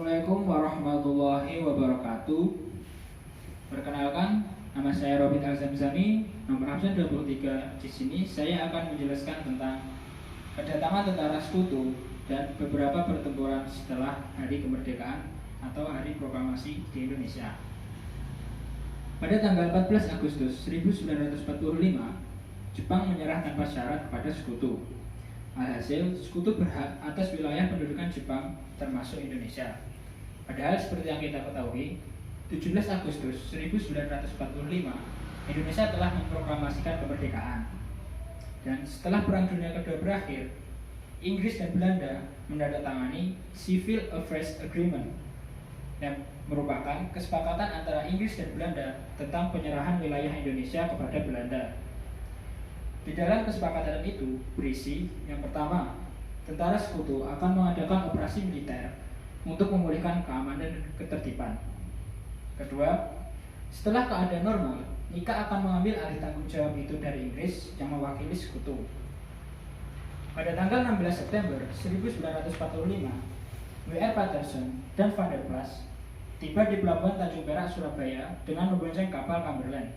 Assalamualaikum warahmatullahi wabarakatuh. Perkenalkan, nama saya Robin Al-Zamzami, nomor absen 23. Di sini saya akan menjelaskan tentang kedatangan tentara Sekutu dan beberapa pertempuran setelah Hari Kemerdekaan atau Hari Proklamasi di Indonesia. Pada tanggal 14 Agustus 1945, Jepang menyerah tanpa syarat kepada Sekutu. Alhasil, Sekutu berhak atas wilayah pendudukan Jepang termasuk Indonesia. Padahal seperti yang kita ketahui, 17 Agustus 1945, Indonesia telah memproklamasikan kemerdekaan. Dan setelah Perang Dunia Kedua berakhir, Inggris dan Belanda menandatangani Civil Affairs Agreement yang merupakan kesepakatan antara Inggris dan Belanda tentang penyerahan wilayah Indonesia kepada Belanda. Di dalam kesepakatan itu berisi, yang pertama, tentara Sekutu akan mengadakan operasi militer untuk memulihkan keamanan dan ketertiban. Kedua, setelah keadaan normal, NIKA akan mengambil alih tanggung jawab itu dari Inggris yang mewakili Sekutu. Pada tanggal 16 September 1945, W.R. Patterson dan Van der Plas tiba di Pelabuhan Tanjung Perak, Surabaya dengan membonceng kapal Cumberland.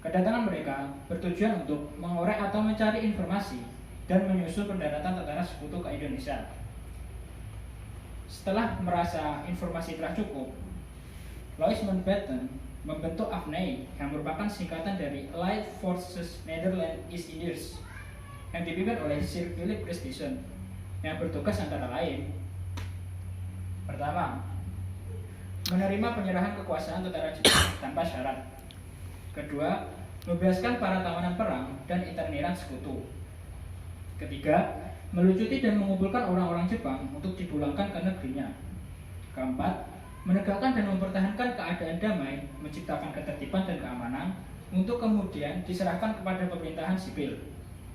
Kedatangan mereka bertujuan untuk mengorek atau mencari informasi dan menyusun pendaratan tentara Sekutu ke Indonesia. Setelah merasa informasi telah cukup, Louis Mountbatten membentuk AFNI yang merupakan singkatan dari Allied Forces Netherlands East Indies yang dipimpin oleh Sir Philip Christison yang bertugas antara lain: pertama, menerima penyerahan kekuasaan tentara Jepang tanpa syarat. Kedua, membebaskan para tawanan perang dan interniran Sekutu. Ketiga, melucuti dan mengumpulkan orang-orang Jepang untuk dipulangkan ke negerinya. Keempat, menegakkan dan mempertahankan keadaan damai, menciptakan ketertiban dan keamanan, untuk kemudian diserahkan kepada pemerintahan sipil.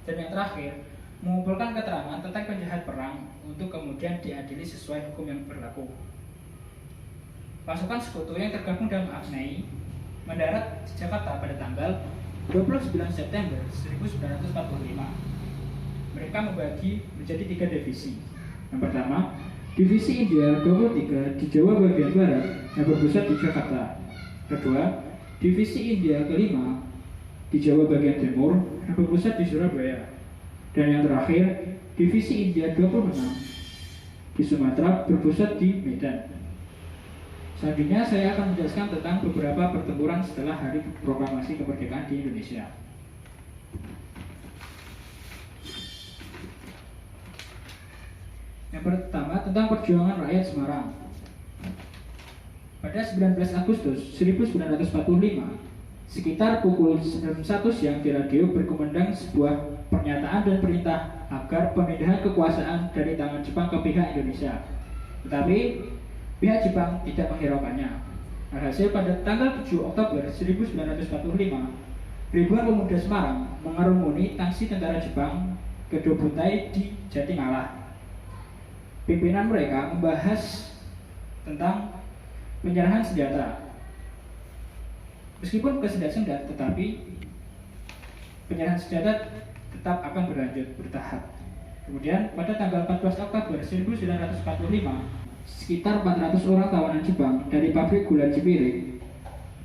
Dan yang terakhir, mengumpulkan keterangan tentang penjahat perang untuk kemudian diadili sesuai hukum yang berlaku. Pasukan Sekutu yang tergabung dalam AFNI mendarat di Jakarta pada tanggal 29 September 1945. Mereka membagi menjadi 3 divisi. Yang pertama, Divisi India 23 di Jawa bagian barat yang berpusat di Jakarta. Kedua, Divisi India kelima di Jawa bagian timur yang berpusat di Surabaya. Dan yang terakhir, Divisi India 26 di Sumatera berpusat di Medan. Selanjutnya saya akan menjelaskan tentang beberapa pertempuran setelah Hari Proklamasi Kemerdekaan di Indonesia. Yang pertama, tentang perjuangan rakyat Semarang. Pada 19 Agustus 1945, sekitar pukul 1 siang di radio berkumandang sebuah pernyataan dan perintah agar pemindahan kekuasaan dari tangan Jepang ke pihak Indonesia. Tetapi pihak Jepang tidak menghiraukannya. Alhasil pada tanggal 7 Oktober 1945, ribuan pemuda Semarang mengerumuni tangsi tentara Jepang ke Dobuntai di Jatinangor. Pimpinan mereka membahas tentang penyerahan senjata. Meskipun kesendat-sendat, tetapi penyerahan senjata tetap akan berlanjut bertahap. Kemudian pada tanggal 14 Oktober 1945, sekitar 400 orang tawanan Jepang dari pabrik gula Cipiring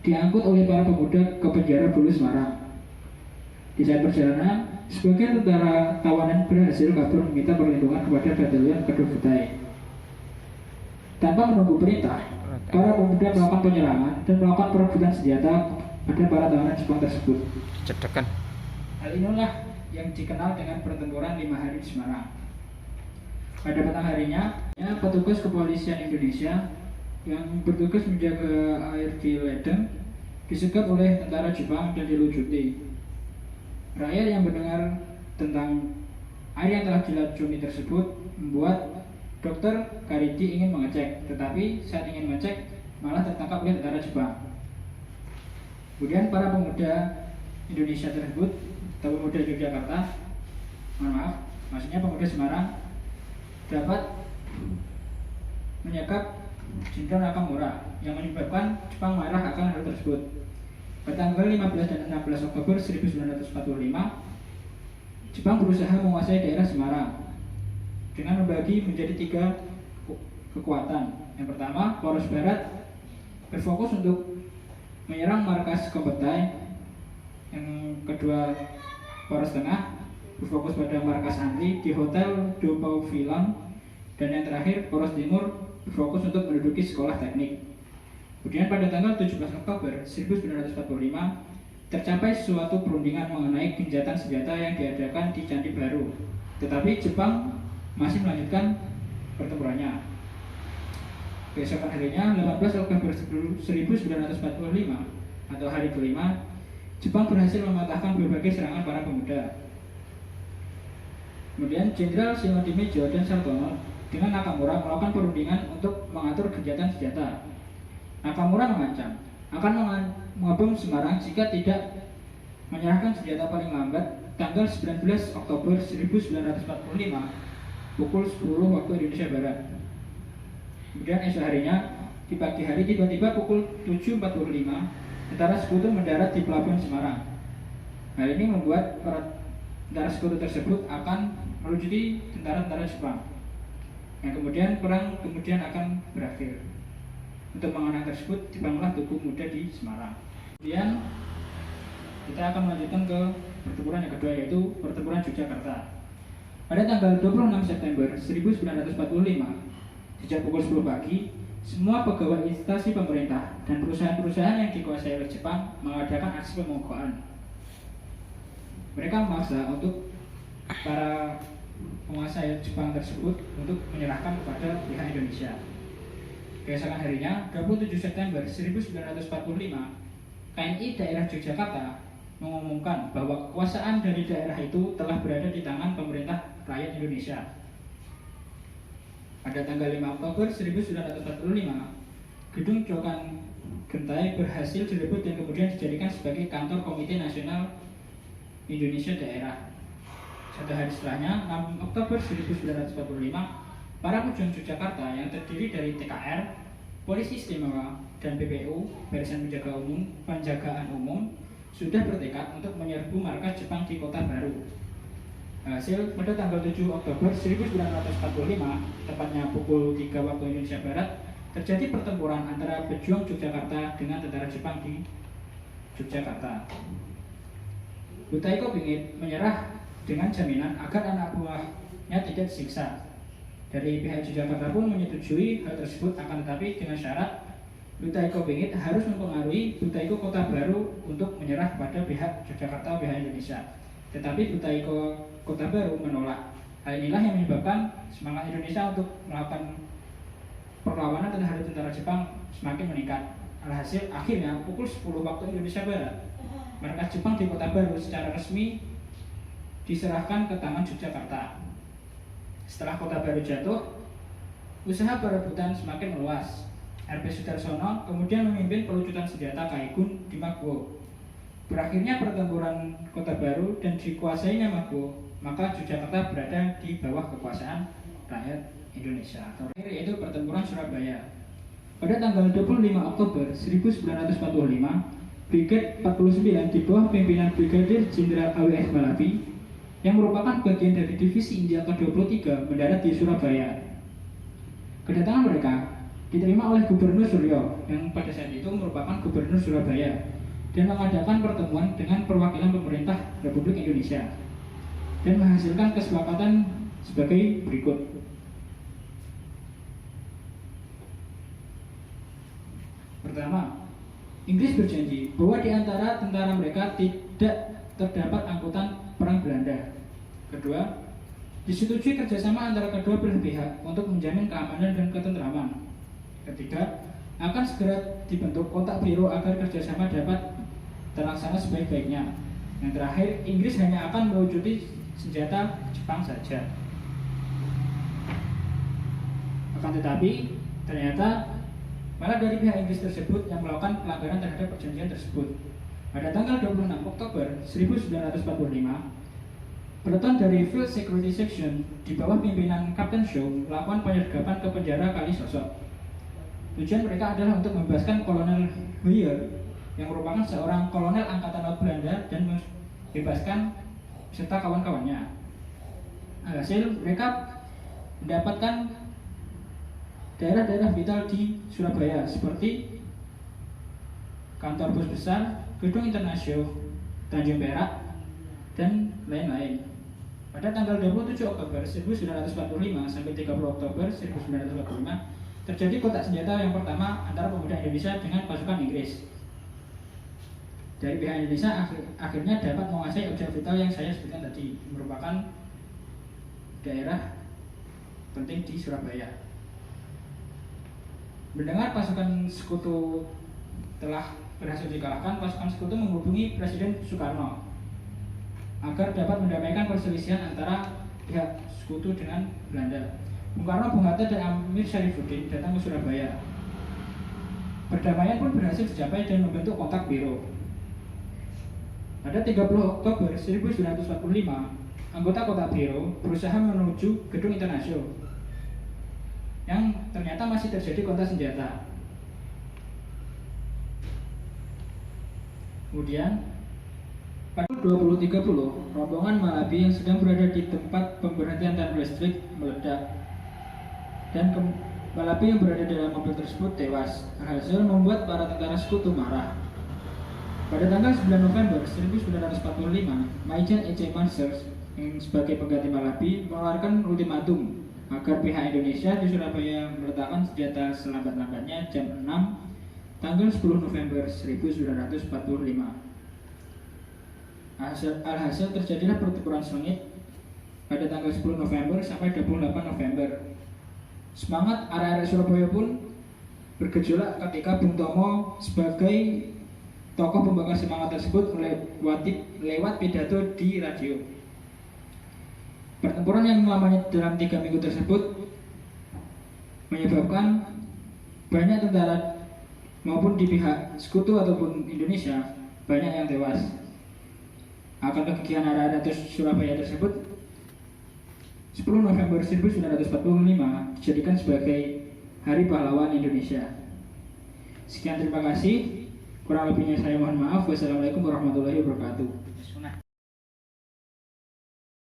diangkut oleh para pemuda ke penjara Bulu Semarang. Di saat perjalanan, sebagian tentara tawanan berhasil kabur meminta perlindungan kepada batalion Kedobuntai. Tanpa menunggu perintah, para pemuda melakukan penyerangan dan melakukan perebutan senjata pada para tawanan Jepang tersebut. Cedekan. Hal inilah yang dikenal dengan pertempuran 5 hari di Semarang. Pada petang harinya, petugas kepolisian Indonesia yang bertugas menjaga air di ledeng disergap oleh tentara Jepang dan dilucuti. Rakyat yang mendengar tentang air yang telah diracuni tersebut membuat Dokter Karidi ingin mengecek, tetapi saat ingin mengecek malah tertangkap oleh tentara Jepang. Kemudian para pemuda Indonesia tersebut, atau pemuda Yogyakarta, maksudnya pemuda Semarang, dapat menyekap Jenderal Nakamura yang menyebabkan Jepang marah akan hal tersebut. Pada tanggal 15 dan 16 Oktober 1945, Jepang berusaha menguasai daerah Semarang dengan membagi menjadi 3 kekuatan. Yang pertama, poros barat berfokus untuk menyerang markas Kombatai. Yang kedua, poros tengah berfokus pada markas anti di Hotel do Pavilhão. Dan yang terakhir, poros timur berfokus untuk menduduki sekolah teknik. Kemudian pada tanggal 17 Oktober 1945 tercapai suatu perundingan mengenai gencatan senjata yang diadakan di Candi Baru. Tetapi Jepang masih melanjutkan pertempurannya. Keesokan harinya, 18 Oktober 1945 atau hari kelima, Jepang berhasil mematahkan berbagai serangan para pemuda. Kemudian Jenderal Shimoda dan Sartono dengan Nakamura melakukan perundingan untuk mengatur gencatan senjata. Nakamura mengancam akan mengepung Semarang jika tidak menyerahkan senjata paling lambat tanggal 19 Oktober 1945 pukul 10 waktu Indonesia Barat. Kemudian esok harinya di pagi hari tiba-tiba pukul 7.45 tentara sekutu mendarat di pelabuhan Semarang. Hal ini membuat para tentara sekutu tersebut akan melucuti tentara-tentara Jepang. Yang kemudian perang akan berakhir. Untuk mengenang tersebut dibangunlah Tugu Muda di Semarang. Kemudian kita akan melanjutkan ke pertempuran yang kedua, yaitu pertempuran Yogyakarta. Pada tanggal 26 September 1945, sejak pukul 10 pagi, semua pegawai instansi pemerintah dan perusahaan-perusahaan yang dikuasai oleh Jepang mengadakan aksi pemogokan. Mereka memaksa untuk para penguasa Jepang tersebut untuk menyerahkan kepada pihak Indonesia. Keesokan harinya, 27 September 1945, KNI daerah Yogyakarta mengumumkan bahwa kekuasaan dari daerah itu telah berada di tangan pemerintah rakyat Indonesia. Pada tanggal 5 Oktober 1945, gedung Cokan Gentai berhasil direbut dan kemudian dijadikan sebagai kantor Komite Nasional Indonesia Daerah. Satu hari setelahnya, 6 Oktober 1945, para pejuang Yogyakarta yang terdiri dari TKR, Polisi Istimewa, dan PPU, Barisan Penjagaan Umum, sudah bertekad untuk menyerbu markas Jepang di Kota Baru. Hasil, pada tanggal 7 Oktober 1945, tepatnya pukul 3 waktu Indonesia Barat, terjadi pertempuran antara pejuang Yogyakarta dengan tentara Jepang di Yogyakarta. Butaiko Bingit menyerah dengan jaminan agar anak buahnya tidak disiksa. Dari pihak Yogyakarta pun menyetujui hal tersebut, akan tetapi dengan syarat Butaiko Bingit harus mempengaruhi Butaiko Kota Baru untuk menyerah kepada pihak Yogyakarta, pihak Indonesia. Tetapi Butaiko Kota Baru menolak. Hal inilah yang menyebabkan semangat Indonesia untuk melakukan perlawanan terhadap tentara Jepang semakin meningkat. Alhasil, akhirnya pukul 10 waktu Indonesia Barat, markas Jepang di Kota Baru secara resmi diserahkan ke tangan Yogyakarta. Setelah Kota Baru jatuh, usaha perebutan semakin meluas. RP Sudarsono kemudian memimpin pelucutan senjata Kaigun di Maguwo. Berakhirnya pertempuran Kota Baru dan dikuasainya Maguwo, maka Yogyakarta berada di bawah kekuasaan rakyat Indonesia. Terakhir yaitu pertempuran Surabaya. Pada tanggal 25 Oktober 1945, Brigade 49 di bawah pimpinan Brigadir Jenderal AWS Malabi yang merupakan bagian dari Divisi India ke-23 mendarat di Surabaya. Kedatangan mereka diterima oleh Gubernur Suryo yang pada saat itu merupakan Gubernur Surabaya dan mengadakan pertemuan dengan perwakilan pemerintah Republik Indonesia dan menghasilkan kesepakatan sebagai berikut. Pertama, Inggris berjanji bahwa di antara tentara mereka tidak terdapat angkutan perang Belanda. Kedua, disetujui kerjasama antara kedua belah pihak untuk menjamin keamanan dan ketentraman. Ketiga, akan segera dibentuk kontak biru agar kerjasama dapat terlaksana sebaik-baiknya. Yang terakhir, Inggris hanya akan melucuti senjata Jepang saja. Akan tetapi, ternyata malah dari pihak Inggris tersebut yang melakukan pelanggaran terhadap perjanjian tersebut. Pada tanggal 26 Oktober 1945, peleton dari Field Security Section di bawah pimpinan Kapten Shaw melakukan penyergapan ke penjara Kalisosok. Tujuan mereka adalah untuk membebaskan Kolonel Huyer yang merupakan seorang kolonel Angkatan Laut Belanda dan membebaskan beserta kawan-kawannya. Hasil, mereka mendapatkan daerah-daerah vital di Surabaya seperti kantor pos besar, gedung internasional Tanjung Perak, dan lain-lain. Pada tanggal 27 Oktober 1945 sampai 30 Oktober 1945 terjadi kontak senjata yang pertama antara pemuda Indonesia dengan pasukan Inggris. Dari pihak Indonesia akhirnya dapat menguasai objek vital yang saya sebutkan tadi, merupakan daerah penting di Surabaya. Mendengar pasukan sekutu telah berhasil dikalahkan, pasukan sekutu menghubungi Presiden Soekarno agar dapat mendamaikan perselisihan antara pihak sekutu dengan Belanda. Bung Karno, Bung Hatta, dan Amir Syarifuddin datang ke Surabaya. Perdamaian pun berhasil dicapai dan membentuk kontak biro. Pada 30 Oktober 1945, anggota kontak biro berusaha menuju gedung internasional yang ternyata masih terjadi kontak senjata. Kemudian pada 20.30, rombongan Malabi yang sedang berada di tempat pemberhentian tanpa listrik meledak, dan Malabi yang berada dalam mobil tersebut tewas. Hasil membuat para tentara sekutu marah. Pada tanggal 9 November 1945, Maijen E.C. Mansers yang sebagai pengganti Malabi mengeluarkan ultimatum agar pihak Indonesia di Surabaya meletakkan senjata selambat-lambatnya jam 6 tanggal 10 November 1945. Alhasil terjadilah pertempuran sengit pada tanggal 10 November sampai 28 November. Semangat arek-arek Surabaya pun bergejolak ketika Bung Tomo sebagai tokoh pembakar semangat tersebut lewat pidato di radio. Pertempuran yang lamanya dalam 3 minggu tersebut menyebabkan banyak tentara maupun di pihak sekutu ataupun Indonesia banyak yang tewas. Akan kegiatan arek-arek Surabaya tersebut 10 November 1945 dijadikan sebagai Hari Pahlawan Indonesia. Sekian, terima kasih. Kurang lebihnya saya mohon maaf. Wassalamualaikum warahmatullahi wabarakatuh.